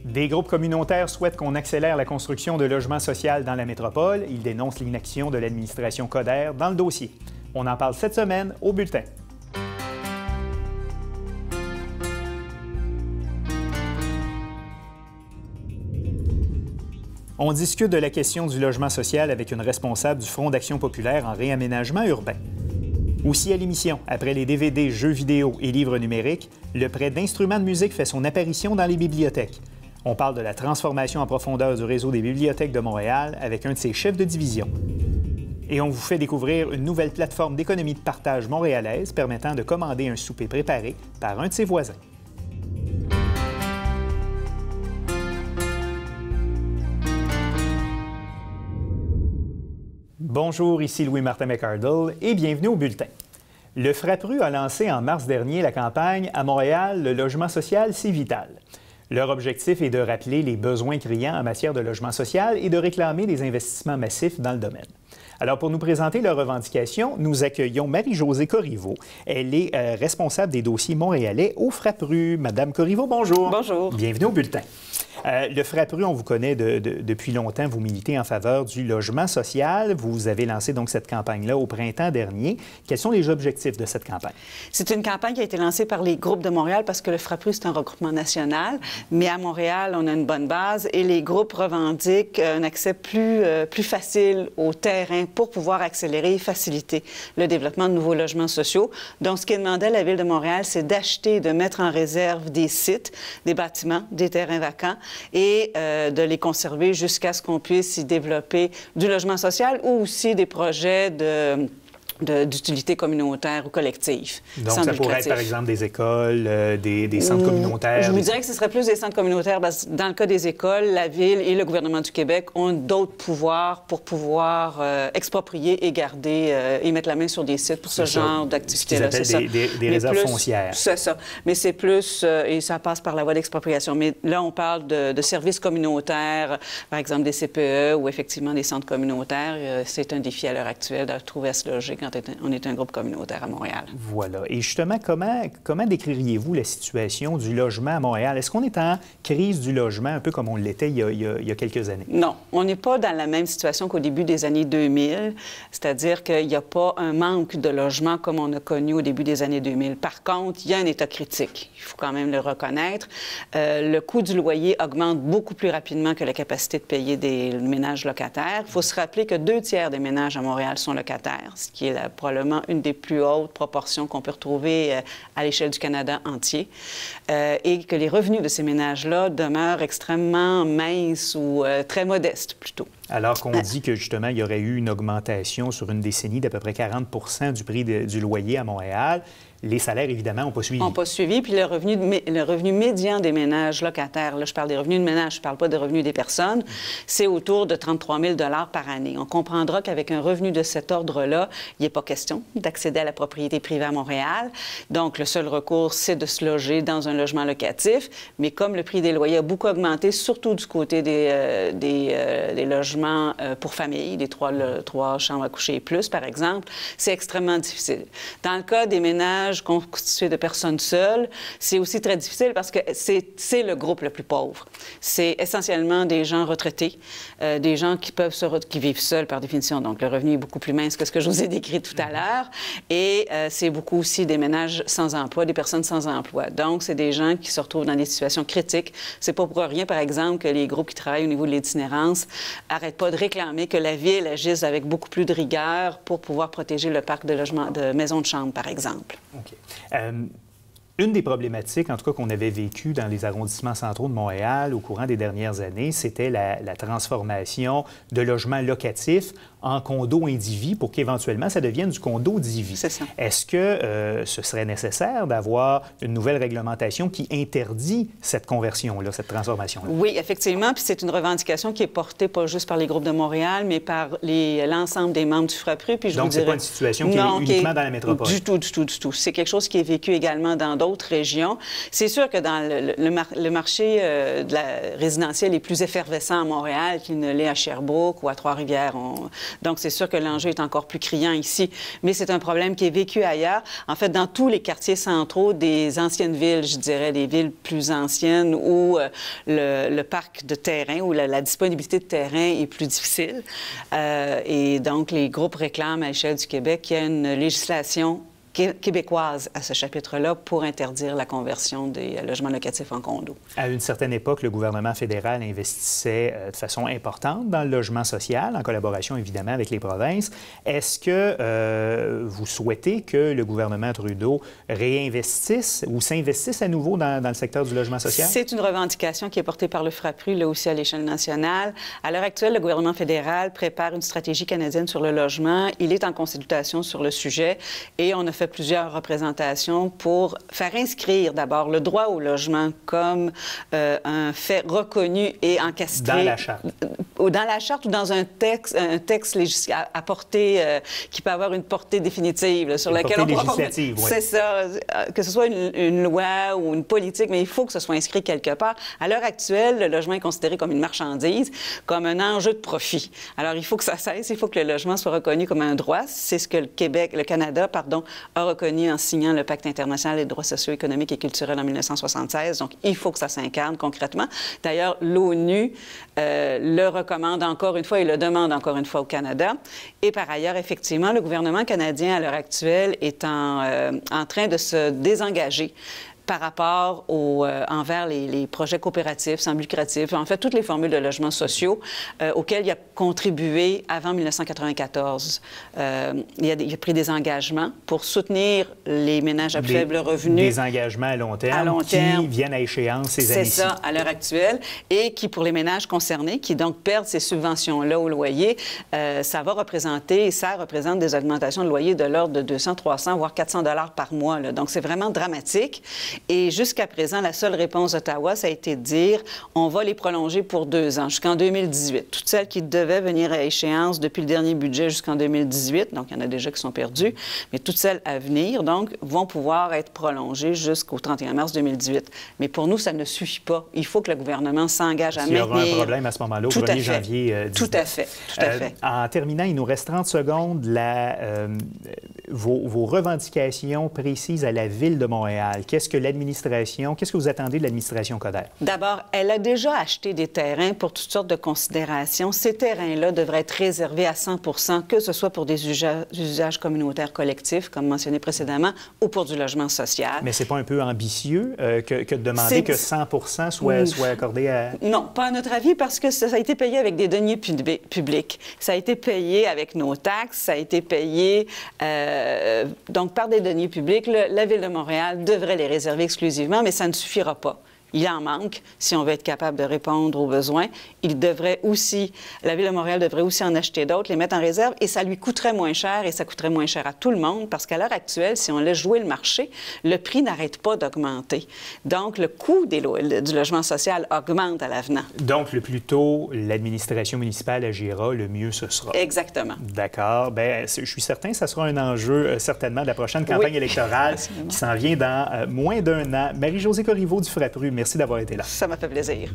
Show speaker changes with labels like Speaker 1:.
Speaker 1: Des groupes communautaires souhaitent qu'on accélère la construction de logements sociaux dans la métropole. Ils dénoncent l'inaction de l'administration Coderre dans le dossier. On en parle cette semaine au Bulletin. On discute de la question du logement social avec une responsable du Front d'action populaire en réaménagement urbain. Aussi à l'émission, après les DVD, jeux vidéo et livres numériques, le prêt d'instruments de musique fait son apparition dans les bibliothèques. On parle de la transformation en profondeur du réseau des bibliothèques de Montréal avec un de ses chefs de division. Et on vous fait découvrir une nouvelle plateforme d'économie de partage montréalaise permettant de commander un souper préparé par un de ses voisins. Bonjour, ici Louis-Martin McArdle et bienvenue au Bulletin. Le FRAPRU a lancé en mars dernier la campagne « À Montréal, le logement social, c'est vital ». Leur objectif est de rappeler les besoins criants en matière de logement social et de réclamer des investissements massifs dans le domaine. Alors, pour nous présenter leurs revendications, nous accueillons Marie-Josée Corriveau. Elle est responsable des dossiers montréalais au FRAPRU. Madame Corriveau, bonjour.
Speaker 2: Bonjour.
Speaker 1: Bienvenue au Bulletin. Le FRAPRU, on vous connaît depuis longtemps. Vous militez en faveur du logement social. Vous avez lancé donc cette campagne-là au printemps dernier. Quels sont les objectifs de cette campagne?
Speaker 2: C'est une campagne qui a été lancée par les groupes de Montréal parce que le FRAPRU, c'est un regroupement national. Mais à Montréal, on a une bonne base et les groupes revendiquent un accès plus facile au terrain pour pouvoir accélérer et faciliter le développement de nouveaux logements sociaux. Donc, ce qui est demandé à la Ville de Montréal, c'est d'acheter et de mettre en réserve des sites, des bâtiments, des terrains vacants et de les conserver jusqu'à ce qu'on puisse y développer du logement social ou aussi des projets d'utilité communautaire ou collective.
Speaker 1: Donc, ça pourrait être, par exemple, des écoles, des centres communautaires.
Speaker 2: Je vous dirais que ce serait plus des centres communautaires parce que dans le cas des écoles, la Ville et le gouvernement du Québec ont d'autres pouvoirs pour pouvoir exproprier et garder et mettre la main sur des sites pour ce genre d'activité-là.
Speaker 1: C'est ça. Des réserves foncières.
Speaker 2: C'est ça. Mais c'est plus, et ça passe par la voie d'expropriation. Mais là, on parle de services communautaires, par exemple des CPE ou effectivement des centres communautaires. C'est un défi à l'heure actuelle de trouver à se loger quand on est un groupe communautaire à Montréal.
Speaker 1: Voilà. Et justement, comment décririez-vous la situation du logement à Montréal? Est-ce qu'on est en crise du logement, un peu comme on l'était il y a quelques années?
Speaker 2: Non. On n'est pas dans la même situation qu'au début des années 2000, c'est-à-dire qu'il n'y a pas un manque de logement comme on a connu au début des années 2000. Par contre, il y a un état critique. Il faut quand même le reconnaître. Le coût du loyer augmente beaucoup plus rapidement que la capacité de payer des ménages locataires. Il faut se rappeler que 2/3 des ménages à Montréal sont locataires, ce qui est probablement une des plus hautes proportions qu'on peut retrouver à l'échelle du Canada entier, et que les revenus de ces ménages-là demeurent extrêmement minces ou très modestes, plutôt.
Speaker 1: Alors qu'on dit que, justement, il y aurait eu une augmentation sur une décennie d'à peu près 40 du prix du loyer à Montréal. Les salaires, évidemment, n'ont pas suivi.
Speaker 2: N'ont pas suivi. Puis le revenu médian des ménages locataires, là, je parle des revenus de ménage, je ne parle pas des revenus des personnes, c'est autour de 33 000 par année. On comprendra qu'avec un revenu de cet ordre-là, il n'est pas question d'accéder à la propriété privée à Montréal. Donc, le seul recours, c'est de se loger dans un logement locatif. Mais comme le prix des loyers a beaucoup augmenté, surtout du côté des logements pour famille, des trois chambres à coucher et plus, par exemple, c'est extrêmement difficile. Dans le cas des ménages constitués de personnes seules, c'est aussi très difficile parce que c'est le groupe le plus pauvre. C'est essentiellement des gens retraités, des gens qui vivent seuls par définition. Donc, le revenu est beaucoup plus mince que ce que je vous ai décrit tout à l'heure. Et c'est beaucoup aussi des ménages sans emploi, des personnes sans emploi. Donc, c'est des gens qui se retrouvent dans des situations critiques. C'est pas pour rien, par exemple, que les groupes qui travaillent au niveau de l'itinérance n'arrêtent pas de réclamer que la Ville agisse avec beaucoup plus de rigueur pour pouvoir protéger le parc de logements, de maisons de chambre, par exemple.
Speaker 1: OK. Une des problématiques, en tout cas, qu'on avait vécues dans les arrondissements centraux de Montréal au courant des dernières années, c'était la transformation de logements locatifs en condos indivis pour qu'éventuellement, ça devienne du condo divis.
Speaker 2: C'est ça.
Speaker 1: Est-ce que ce serait nécessaire d'avoir une nouvelle réglementation qui interdit cette conversion-là, cette transformation-là?
Speaker 2: Oui, effectivement. Puis c'est une revendication qui est portée pas juste par les groupes de Montréal, mais par l'ensemble des membres du FRAPRU. Puis
Speaker 1: donc, ce n'est pas une situation qui est uniquement dans la métropole?
Speaker 2: Du tout, du tout, du tout. C'est quelque chose qui est vécu également dans d'autres régions. C'est sûr que dans le marché de la résidentielle est plus effervescent à Montréal qu'il ne l'est à Sherbrooke ou à Trois-Rivières. Donc, c'est sûr que l'enjeu est encore plus criant ici. Mais c'est un problème qui est vécu ailleurs. En fait, dans tous les quartiers centraux des anciennes villes, je dirais, des villes plus anciennes où le parc de terrain ou la disponibilité de terrain est plus difficile. Et donc, les groupes réclament à l'échelle du Québec qu'il y a une législation québécoise à ce chapitre-là pour interdire la conversion des logements locatifs en condos. À
Speaker 1: une certaine époque, le gouvernement fédéral investissait de façon importante dans le logement social, en collaboration évidemment avec les provinces. Est-ce que vous souhaitez que le gouvernement Trudeau réinvestisse ou s'investisse à nouveau dans le secteur du logement social?
Speaker 2: C'est une revendication qui est portée par le FRAPRU, là aussi à l'échelle nationale. À l'heure actuelle, le gouvernement fédéral prépare une stratégie canadienne sur le logement. Il est en consultation sur le sujet et on a fait plusieurs représentations pour faire inscrire d'abord le droit au logement comme un fait reconnu et encastré.
Speaker 1: Dans la Charte.
Speaker 2: Dans la Charte ou dans un texte à portée, qui peut avoir une portée définitive, là, sur laquelle on pourra...
Speaker 1: législative, oui.
Speaker 2: C'est ça. Que ce soit une loi ou une politique, mais il faut que ce soit inscrit quelque part. À l'heure actuelle, le logement est considéré comme une marchandise, comme un enjeu de profit. Alors, il faut que ça cesse, il faut que le logement soit reconnu comme un droit. C'est ce que le Canada, a reconnu en signant le Pacte international des droits sociaux, économiques et culturels en 1976. Donc, il faut que ça s'incarne concrètement. D'ailleurs, l'ONU le recommande encore une fois et le demande encore une fois au Canada. Et par ailleurs, effectivement, le gouvernement canadien, à l'heure actuelle, est en train de se désengager par rapport envers les projets coopératifs, sans but lucratif, en fait, toutes les formules de logements sociaux auxquelles il a contribué avant 1994. Il a pris des engagements pour soutenir les ménages à faible revenu.
Speaker 1: Des engagements à long terme qui viennent à échéance ces années-ci.
Speaker 2: C'est ça, à l'heure actuelle, et qui, pour les ménages concernés, qui donc perdent ces subventions-là au loyer, ça représente des augmentations de loyer de l'ordre de 200, 300, voire 400 $ par mois, là. Donc, c'est vraiment dramatique. Et jusqu'à présent, la seule réponse d'Ottawa, ça a été de dire on va les prolonger pour 2 ans, jusqu'en 2018. Toutes celles qui devaient venir à échéance depuis le dernier budget jusqu'en 2018, donc il y en a déjà qui sont perdues, mais toutes celles à venir, donc, vont pouvoir être prolongées jusqu'au 31 mars 2018. Mais pour nous, ça ne suffit pas. Il faut que le gouvernement s'engage à maintenir...
Speaker 1: Il y aura un problème à ce moment-là, au 1er janvier 2019.
Speaker 2: Tout à fait, tout à fait.
Speaker 1: En terminant, il nous reste 30 secondes. Vos revendications précises à la Ville de Montréal. Qu'est-ce que vous attendez de l'administration Coderre? D'abord,
Speaker 2: elle a déjà acheté des terrains pour toutes sortes de considérations. Ces terrains-là devraient être réservés à 100 % que ce soit pour des usages communautaires collectifs, comme mentionné précédemment, ou pour du logement social.
Speaker 1: Mais c'est pas un peu ambitieux que de demander que 100 % soit accordé à...
Speaker 2: Non, pas à notre avis, parce que ça a été payé avec des deniers publics. Ça a été payé avec nos taxes, ça a été payé donc par des deniers publics. La Ville de Montréal devrait les réserver exclusivement, mais ça ne suffira pas. Il en manque si on veut être capable de répondre aux besoins. La Ville de Montréal devrait aussi en acheter d'autres, les mettre en réserve, et ça lui coûterait moins cher, et ça coûterait moins cher à tout le monde, parce qu'à l'heure actuelle, si on laisse jouer le marché, le prix n'arrête pas d'augmenter. Donc, le coût du logement social augmente à l'avenant.
Speaker 1: Donc, le plus tôt l'administration municipale agira, le mieux ce sera.
Speaker 2: Exactement.
Speaker 1: D'accord. Bien, je suis certain que ça sera un enjeu, certainement, de la prochaine campagne électorale qui s'en vient dans moins d'1 an. Marie-Josée Corriveau du FRAPRU, merci d'avoir été là.
Speaker 2: Ça m'a fait plaisir.